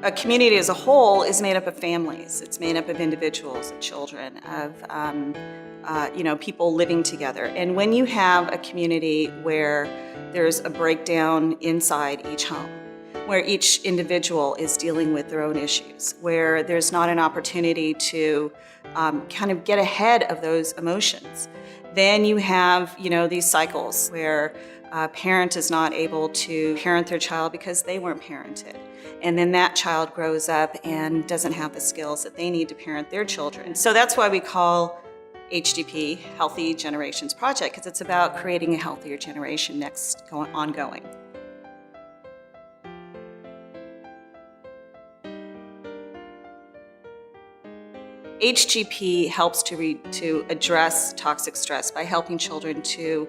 A community as a whole is made up of families. It's made up of individuals, of children, of people living together. And when you have a community where there's a breakdown inside each home, where each individual is dealing with their own issues, where there's not an opportunity to kind of get ahead of those emotions, then you have, these cycles where a parent is not able to parent their child because they weren't parented. And then that child grows up and doesn't have the skills that they need to parent their children. So that's why we call HGP Healthy Generations Project, because it's about creating a healthier generation ongoing. HGP helps to address toxic stress by helping children to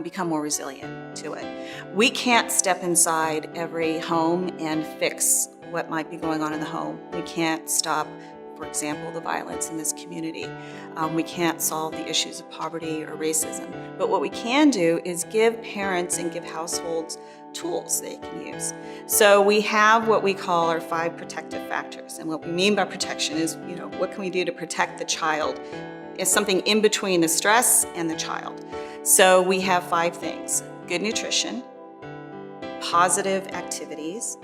become more resilient to it. We can't step inside every home and fix what might be going on in the home. We can't stop, for example, the violence in this community. We can't solve the issues of poverty or racism. But what we can do is give parents and give households tools they can use. So we have what we call our 5 protective factors. And what we mean by protection is, what can we do to protect the child? It's something in between the stress and the child. So we have 5 things: good nutrition, positive activities,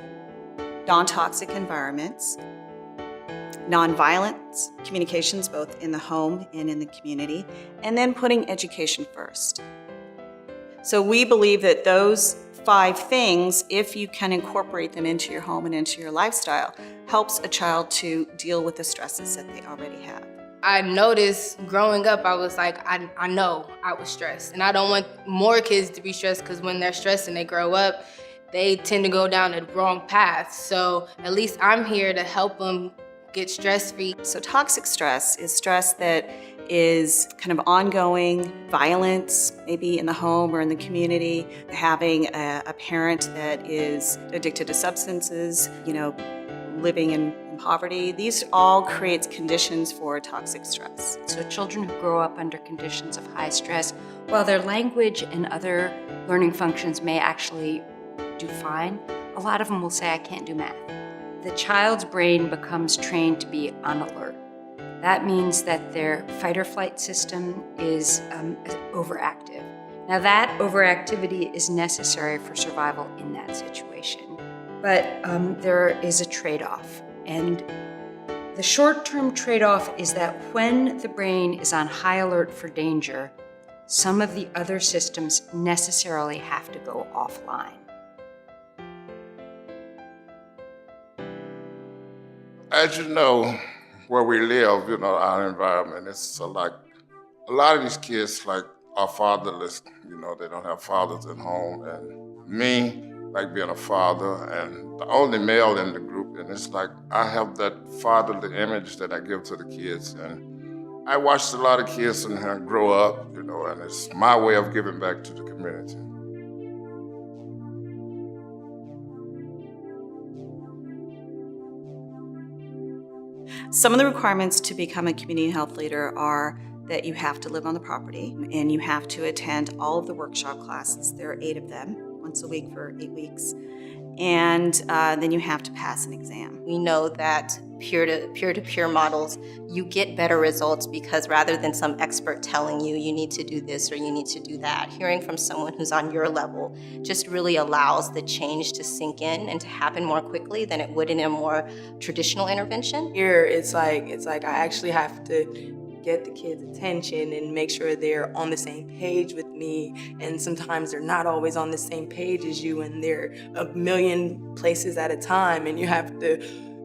non-toxic environments, nonviolence communications both in the home and in the community, and then putting education first. So we believe that those 5 things, if you can incorporate them into your home and into your lifestyle, helps a child to deal with the stresses that they already have. I noticed growing up, I was like, I know I was stressed. And I don't want more kids to be stressed, because when they're stressed and they grow up, they tend to go down the wrong path. So at least I'm here to help them get stress-free. So toxic stress is stress that is kind of ongoing violence, maybe in the home or in the community, having a parent that is addicted to substances, living in poverty. These all creates conditions for toxic stress. So children who grow up under conditions of high stress, while their language and other learning functions may actually do fine, a lot of them will say, I can't do math. The child's brain becomes trained to be on alert. That means that their fight or flight system is overactive. Now that overactivity is necessary for survival in that situation. But there is a trade-off. And the short-term trade-off is that when the brain is on high alert for danger, some of the other systems necessarily have to go offline. As you know, where we live, our environment, it's like a lot of these kids are fatherless. They don't have fathers at home. And me, like being a father and the only male in the group, and it's like I have that fatherly image that I give to the kids. And I watched a lot of kids in here grow up, and it's my way of giving back to the community. Some of the requirements to become a community health leader are that you have to live on the property and you have to attend all of the workshop classes. There are 8 of them, once a week for 8 weeks. And then you have to pass an exam. We know that peer-to-peer models, you get better results because rather than some expert telling you need to do this or you need to do that, hearing from someone who's on your level just really allows the change to sink in and to happen more quickly than it would in a more traditional intervention. Here, it's like I actually have to get the kids' attention and make sure they're on the same page with me. And sometimes they're not always on the same page as you, and they're a million places at a time, and you have to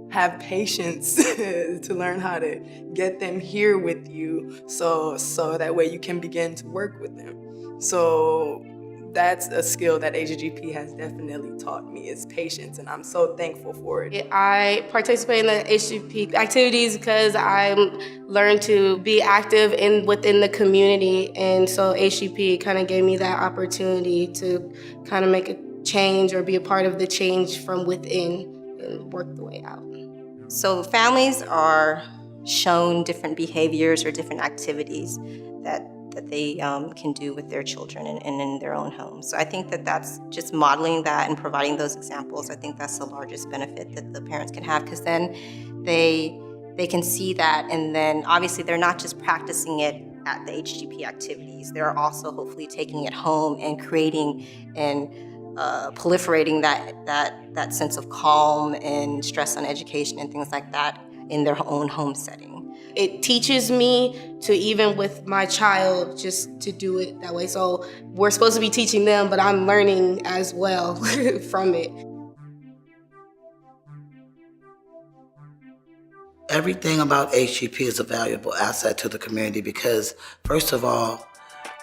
have patience to learn how to get them here with you so that way you can begin to work with them. So that's a skill that HGP has definitely taught me, is patience, and I'm so thankful for it. I participate in the HGP activities because I learned to be active within the community, and so HGP kind of gave me that opportunity to kind of make a change or be a part of the change from within and work the way out. So families are shown different behaviors or different activities that that they can do with their children and in their own homes. So I think that that's just modeling that and providing those examples. I think that's the largest benefit that the parents can have, because then they can see that, and then obviously they're not just practicing it at the HGP activities. They're also hopefully taking it home and creating and proliferating that sense of calm and stress on education and things like that in their own home setting. It teaches me to, even with my child, just to do it that way. So we're supposed to be teaching them, but I'm learning as well from it. Everything about HGP is a valuable asset to the community because, first of all,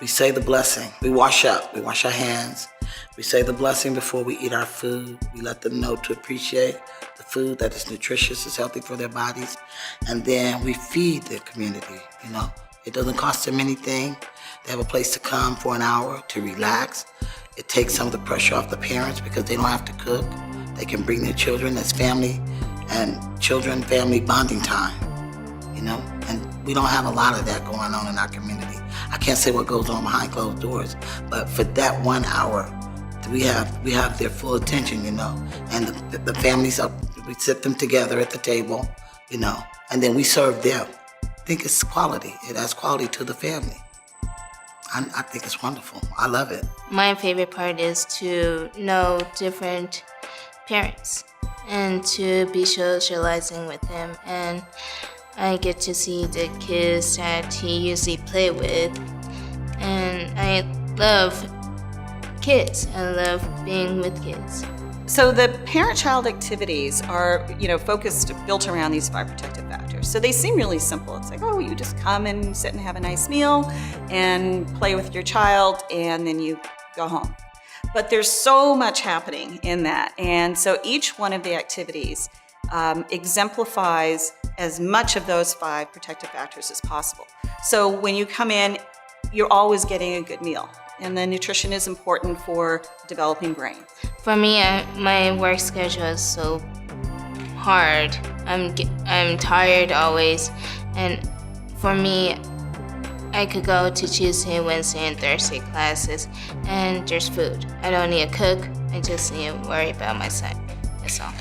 we say the blessing. We wash up, we wash our hands. We say the blessing before we eat our food. We let them know to appreciate the food, that is nutritious, is healthy for their bodies. And then we feed the community, you know. It doesn't cost them anything. They have a place to come for an hour to relax. It takes some of the pressure off the parents because they don't have to cook. They can bring their children as family and children-family bonding time, you know? And we don't have a lot of that going on in our community. I can't say what goes on behind closed doors, but for that 1 hour, we have their full attention, you know? And the families, we sit them together at the table, you know, and then we serve them. I think it's quality. It adds quality to the family. I think it's wonderful. I love it. My favorite part is to know different parents and to be socializing with them, and I get to see the kids that he usually play with, and I love kids. I love being with kids. So the parent-child activities are, built around these 5 protective factors. So they seem really simple. It's like, you just come and sit and have a nice meal and play with your child, and then you go home. But there's so much happening in that. And so each one of the activities exemplifies as much of those 5 protective factors as possible. So when you come in, you're always getting a good meal. And the nutrition is important for developing brain. For me, my work schedule is so hard. I'm tired always, and for me, I could go to Tuesday, Wednesday, and Thursday classes, and there's food. I don't need to cook. I just need to worry about my son. That's all.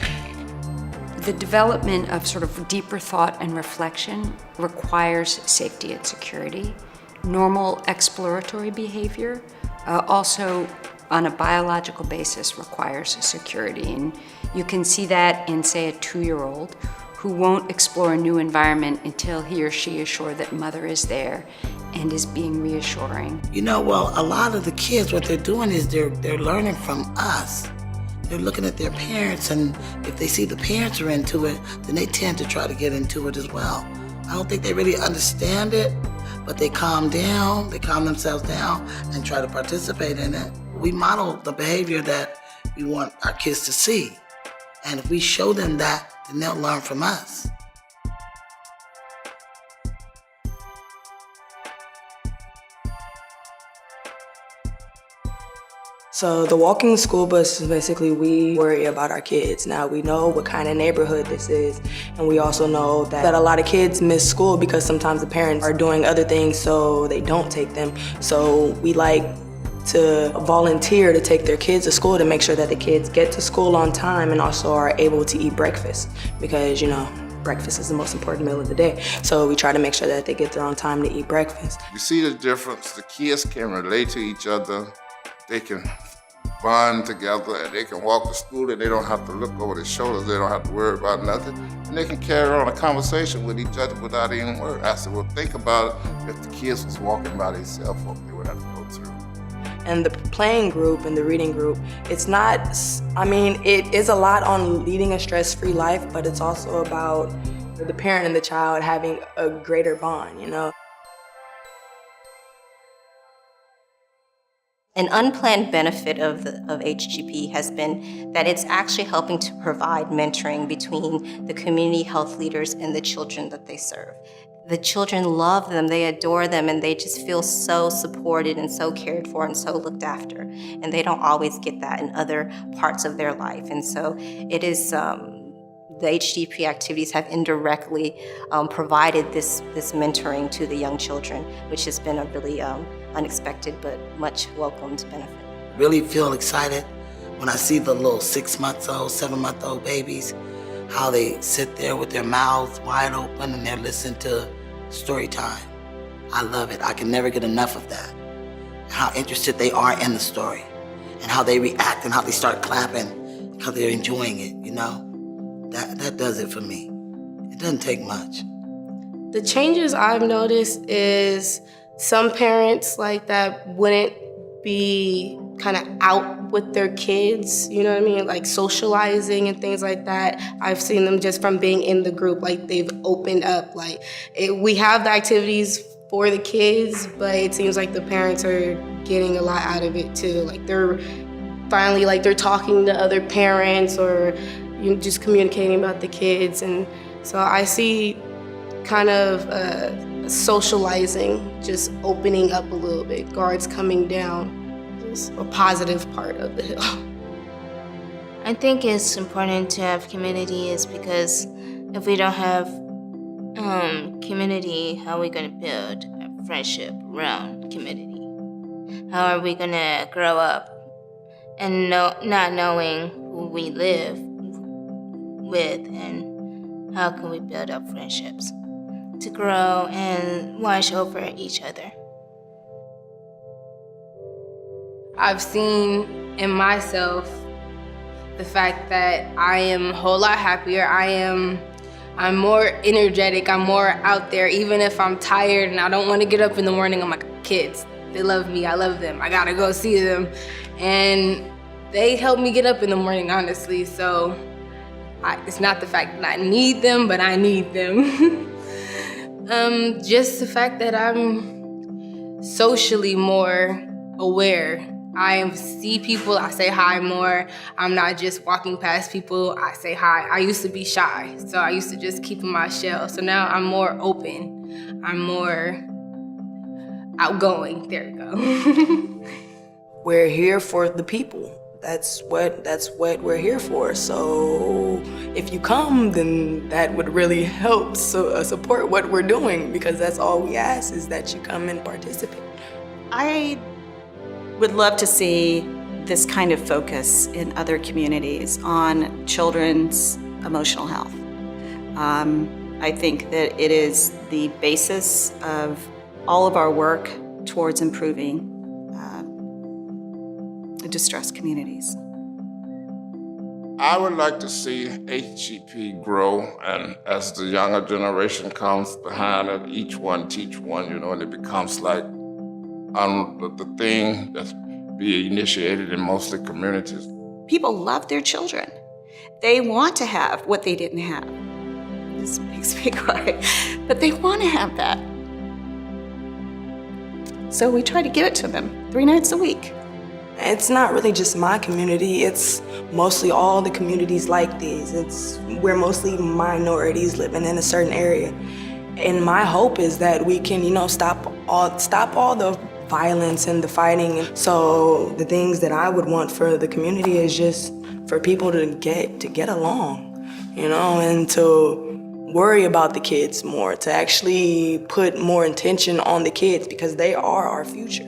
The development of sort of deeper thought and reflection requires safety and security. Normal exploratory behavior also on a biological basis requires security. And you can see that in, say, a 2-year-old who won't explore a new environment until he or she is sure that mother is there and is being reassuring. You know, well, a lot of the kids, what they're doing is they're learning from us. They're looking at their parents, and if they see the parents are into it, then they tend to try to get into it as well. I don't think they really understand it, but they calm themselves down and try to participate in it. We model the behavior that we want our kids to see. And if we show them that, then they'll learn from us. So the walking school bus is basically, we worry about our kids. Now we know what kind of neighborhood this is, and we also know that a lot of kids miss school because sometimes the parents are doing other things, so they don't take them. So we like to volunteer to take their kids to school to make sure that the kids get to school on time and also are able to eat breakfast, because breakfast is the most important meal of the day. So we try to make sure that they get there on time to eat breakfast. You see the difference? The kids can relate to each other. They can bond together, and they can walk to school, and they don't have to look over their shoulders. They don't have to worry about nothing. And they can carry on a conversation with each other without even worrying. I said, well, think about it. If the kids was walking by themselves, what they would have to go through. And the playing group and the reading group, it's not, it is a lot on leading a stress-free life, but it's also about the parent and the child having a greater bond, An unplanned benefit of HGP has been that it's actually helping to provide mentoring between the community health leaders and the children that they serve. The children love them, they adore them, and they just feel so supported and so cared for and so looked after. And they don't always get that in other parts of their life. And so it is the HGP activities have indirectly provided this mentoring to the young children, which has been a really unexpected but much welcomed benefit. Really feel excited when I see the little 6-month-old, 7-month-old babies, how they sit there with their mouths wide open and they're listening to story time. I love it. I can never get enough of that. How interested they are in the story and how they react and how they start clapping, how they're enjoying it, you know? That does it for me. It doesn't take much. The changes I've noticed is some parents like that wouldn't be kind of out with their kids, you know what I mean? Like socializing and things like that. I've seen them just from being in the group, like they've opened up. Like we have the activities for the kids, but it seems like the parents are getting a lot out of it too. Like they're finally, like they're talking to other parents or just communicating about the kids. And so I see kind of socializing just opening up a little bit, guards coming down. It's a positive part of the Hill. I think it's important to have community is because if we don't have community, how are we going to build a friendship around community? How are we going to grow up and not knowing who we live with, and how can we build up friendships to grow and watch over each other? I've seen in myself the fact that I am a whole lot happier. I'm more energetic, I'm more out there, even if I'm tired and I don't want to get up in the morning. I'm like, kids, they love me, I love them, I gotta go see them. And they help me get up in the morning, honestly. So it's not the fact that I need them, but I need them. Just the fact that I'm socially more aware. I see people, I say hi more. I'm not just walking past people, I say hi. I used to be shy, so I used to just keep in my shell. So now I'm more open. I'm more outgoing. There we go. We're here for the people. That's what we're here for. So if you come, then that would really help support what we're doing, because that's all we ask is that you come and participate. I would love to see this kind of focus in other communities on children's emotional health. I think that it is the basis of all of our work towards improving distressed communities. I would like to see HGP grow, and as the younger generation comes behind it, each one teach one, and it becomes like the thing that's being initiated in most of the communities. People love their children. They want to have what they didn't have. This makes me cry, but they want to have that. So we try to give it to them 3 nights a week. It's not really just my community, it's mostly all the communities like these. We're mostly minorities living in a certain area. And my hope is that we can, stop all the violence and the fighting. So the things that I would want for the community is just for people to get along, and to worry about the kids more, to actually put more attention on the kids, because they are our future.